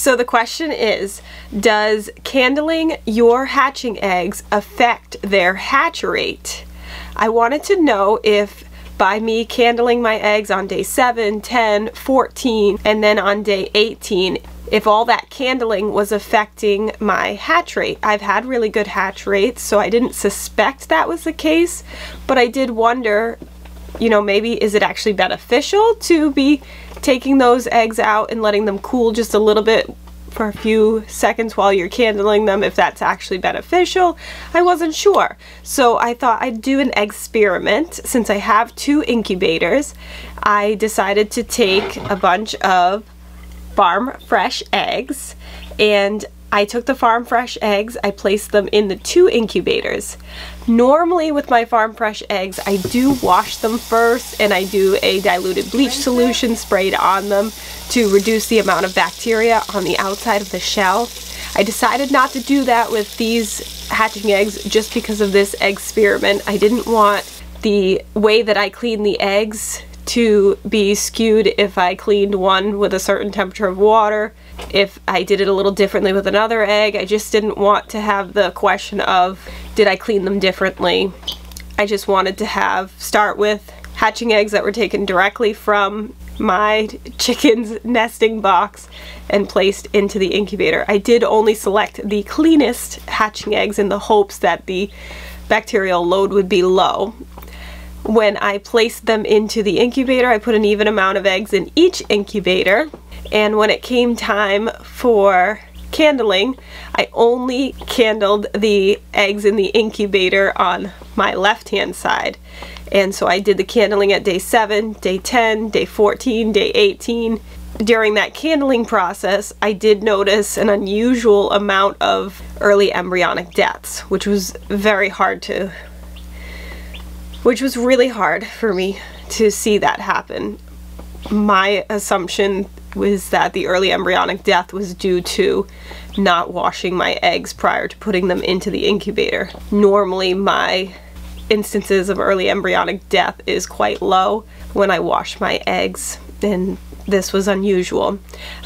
So the question is, does candling your hatching eggs affect their hatch rate? I wanted to know if by me candling my eggs on day 7, 10, 14, and then on day 18, if all that candling was affecting my hatch rate. I've had really good hatch rates, so I didn't suspect that was the case, but I did wonder, you know, maybe is it actually beneficial to be taking those eggs out and letting them cool just a little bit for a few seconds while you're candling them, if that's actually beneficial. I wasn't sure. So I thought I'd do an experiment. Since I have 2 incubators, I decided to take a bunch of farm fresh eggs, and I took the farm fresh eggs, I placed them in the 2 incubators. Normally with my farm fresh eggs, I do wash them first and I do a diluted bleach solution sprayed on them to reduce the amount of bacteria on the outside of the shell. I decided not to do that with these hatching eggs just because of this experiment. I didn't want the way that I clean the eggs to be skewed if I cleaned one with a certain temperature of water, if I did it a little differently with another egg. I just didn't want to have the question of, did I clean them differently? I just wanted to start with hatching eggs that were taken directly from my chicken's nesting box and placed into the incubator. I did only select the cleanest hatching eggs in the hopes that the bacterial load would be low. When I placed them into the incubator, I put an even amount of eggs in each incubator, and when it came time for candling, I only candled the eggs in the incubator on my left-hand side. And so I did the candling at day 7, day 10, day 14, day 18. During that candling process, I did notice an unusual amount of early embryonic deaths, which was really hard for me to see that happen. My assumption was that the early embryonic death was due to not washing my eggs prior to putting them into the incubator. Normally my instances of early embryonic death is quite low when I wash my eggs, and this was unusual.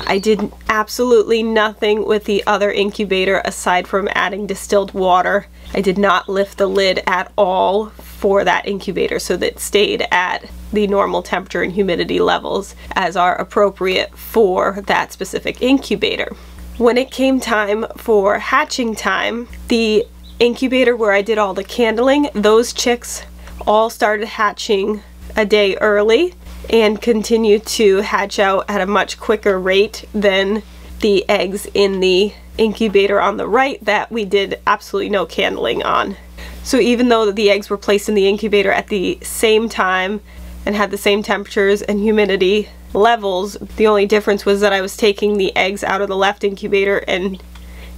I did absolutely nothing with the other incubator aside from adding distilled water. I did not lift the lid at all for that incubator, so that it stayed at the normal temperature and humidity levels as are appropriate for that specific incubator. When it came time for hatching time, the incubator where I did all the candling, those chicks all started hatching a day early and continue to hatch out at a much quicker rate than the eggs in the incubator on the right that we did absolutely no candling on. So even though the eggs were placed in the incubator at the same time and had the same temperatures and humidity levels, the only difference was that I was taking the eggs out of the left incubator and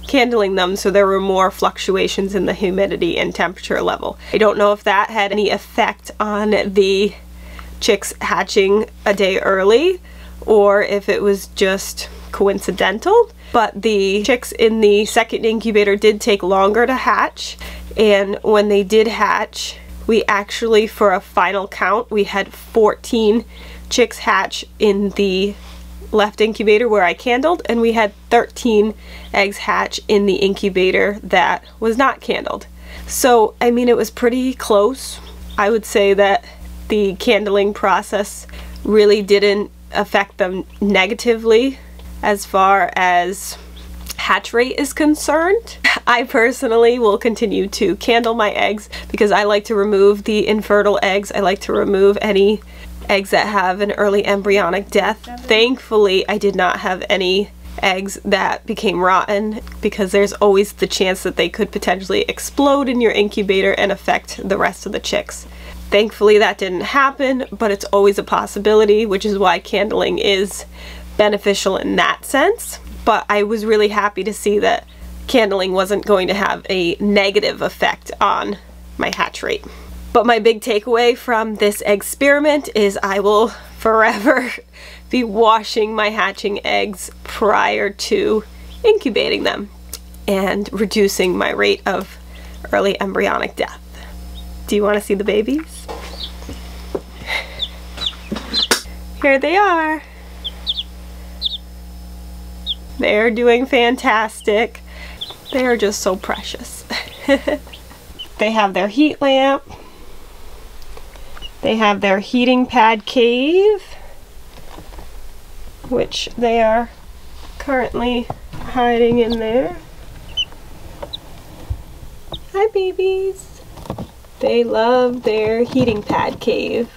candling them, so there were more fluctuations in the humidity and temperature level. I don't know if that had any effect on the chicks hatching a day early or if it was just coincidental, but the chicks in the second incubator did take longer to hatch, and when they did hatch, we actually, for a final count, we had 14 chicks hatch in the left incubator where I candled, and we had 13 eggs hatch in the incubator that was not candled. So, I mean, it was pretty close. I would say that the candling process really didn't affect them negatively as far as hatch rate is concerned. I personally will continue to candle my eggs because I like to remove the infertile eggs. I like to remove any eggs that have an early embryonic death. Thankfully, I did not have any eggs that became rotten because there's always the chance that they could potentially explode in your incubator and affect the rest of the chicks. Thankfully, that didn't happen, but it's always a possibility, which is why candling is beneficial in that sense. But I was really happy to see that candling wasn't going to have a negative effect on my hatch rate. But my big takeaway from this experiment is I will forever be washing my hatching eggs prior to incubating them and reducing my rate of early embryonic death. Do you want to see the babies? Here they are. They're doing fantastic. They are just so precious. They have their heat lamp. They have their heating pad cave, which they are currently hiding in there. Hi, babies. They love their heating pad cave.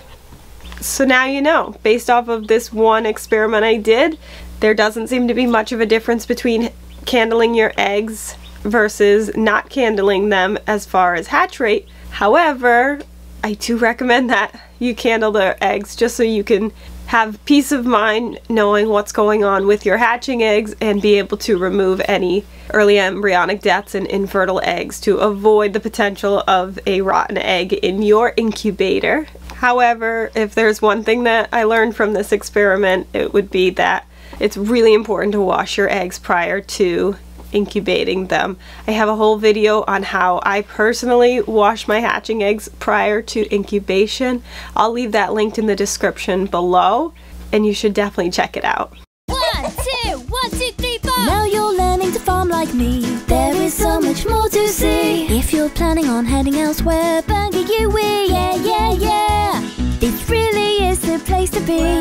So now you know, based off of this one experiment I did, there doesn't seem to be much of a difference between candling your eggs versus not candling them as far as hatch rate. However, I do recommend that you candle the eggs just so you can have peace of mind knowing what's going on with your hatching eggs and be able to remove any early embryonic deaths and infertile eggs to avoid the potential of a rotten egg in your incubator. However, if there's one thing that I learned from this experiment, it would be that it's really important to wash your eggs prior to incubating them. I have a whole video on how I personally wash my hatching eggs prior to incubation. I'll leave that linked in the description below, and you should definitely check it out. 1, 2, 1, 2, 3, 4. Now you're learning to farm like me. There is so much more to see. If you're planning on heading elsewhere, bugger you we. Yeah, yeah, yeah. This really is the place to be.